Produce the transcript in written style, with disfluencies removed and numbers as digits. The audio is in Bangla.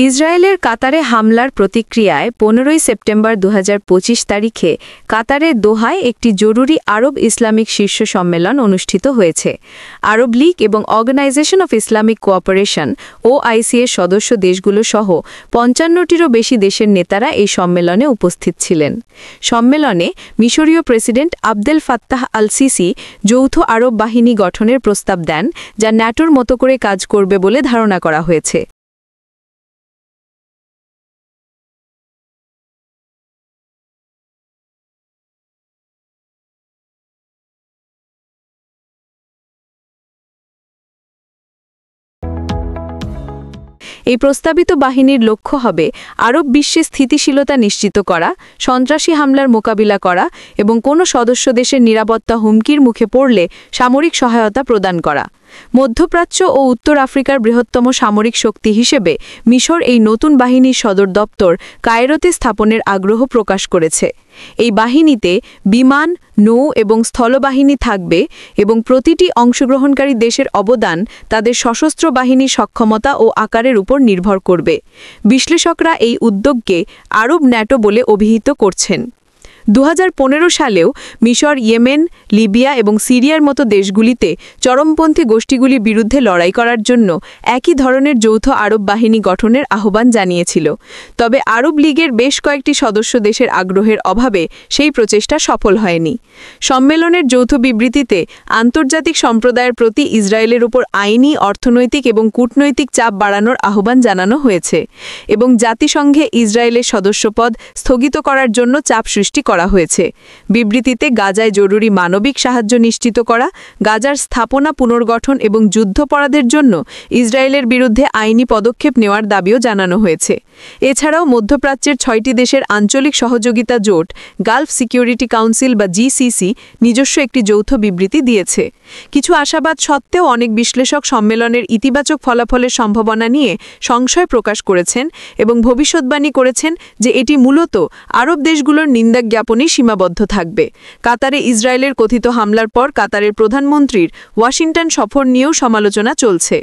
ইসরায়েলের কাতারে হামলার প্রতিক্রিয়ায় 15 সেপ্টেম্বর 2025 তারিখে কাতারের দোহায় একটি জরুরি আরব ইসলামিক শীর্ষ সম্মেলন অনুষ্ঠিত হয়েছে। আরব লীগ এবং organisation of Islamic cooperation OIC এর সদস্য দেশগুলো সহ 55টিরও বেশি দেশের নেতারা এই সম্মেলনে উপস্থিত ছিলেন। সম্মেলনে মিশরীয় প্রেসিডেন্ট আবদেল ফাত্তাহ আল-সিসি যৌথ আরব বাহিনী গঠনের প্রস্তাব দেন, যা ন্যাটোর মতো করে কাজ করবে বলে ধারণা করা হয়েছে। এই প্রস্তাবিত বাহিনীর লক্ষ্য হবে আরব বিশ্বে স্থিতিশীলতা নিশ্চিত করা, সন্ত্রাসী হামলার মোকাবিলা করা এবং কোনো সদস্য দেশের নিরাপত্তা হুমকির মুখে পড়লে সামরিক সহায়তা প্রদান করা। মধ্যপ্রাচ্য ও উত্তর আফ্রিকার বৃহত্তম সামরিক শক্তি হিসেবে মিশর এই নতুন বাহিনীর সদর দপ্তর কায়রোতে স্থাপনের আগ্রহ প্রকাশ করেছে। এই বাহিনীতে বিমান, নৌ এবং স্থলবাহিনী থাকবে এবং প্রতিটি অংশগ্রহণকারী দেশের অবদান তাদের সশস্ত্র বাহিনীর সক্ষমতা ও আকারের উপর নির্ভর করবে। বিশ্লেষকরা এই উদ্যোগকে আরব ন্যাটো বলে অভিহিত করছেন। 2015 সালেও মিশর, ইয়েমেন, লিবিয়া এবং সিরিয়ার মতো দেশগুলিতে চরমপন্থী গোষ্ঠীগুলির বিরুদ্ধে লড়াই করার জন্য একই ধরনের যৌথ আরব বাহিনী গঠনের আহ্বান জানিয়েছিল। তবে আরব লীগের বেশ কয়েকটি সদস্য দেশের আগ্রহের অভাবে সেই প্রচেষ্টা সফল হয়নি। সম্মেলনের যৌথ বিবৃতিতে আন্তর্জাতিক সম্প্রদায়ের প্রতি ইসরায়েলের উপর আইনি, অর্থনৈতিক এবং কূটনৈতিক চাপ বাড়ানোর আহ্বান জানানো হয়েছে এবং জাতিসংঘে ইসরায়েলের সদস্যপদ স্থগিত করার জন্য চাপ সৃষ্টি করা হয়েছে। বিবৃতিতে গাজায় জরুরি মানবিক সাহায্য নিশ্চিত করা, গাজার স্থাপনা পুনর্গঠন এবং যুদ্ধাপরাধের জন্য ইসরায়েলের বিরুদ্ধে আইনি পদক্ষেপ নেওয়ার দাবিও জানানো হয়েছে। এছাড়াও মধ্যপ্রাচ্যের 6টি দেশের আঞ্চলিক সহযোগিতা জোট গালফ সিকিউরিটি কাউন্সিল বা GCC নিজস্ব একটি যৌথ বিবৃতি দিয়েছে। কিছু আশাবাদ সত্ত্বেও অনেক বিশ্লেষক সম্মেলনের ইতিবাচক ফলাফলের সম্ভাবনা নিয়ে সংশয় প্রকাশ করেছেন এবং ভবিষ্যদ্বাণী করেছেন যে এটি মূলত আরব দেশগুলোর নিন্দা জ্ঞাপনই সীমাবদ্ধ থাকবে। কাতারে ইসরায়েলের কথিত হামলার পর কাতারের প্রধানমন্ত্রীর ওয়াশিংটন সফর নিয়েও সমালোচনা চলছে।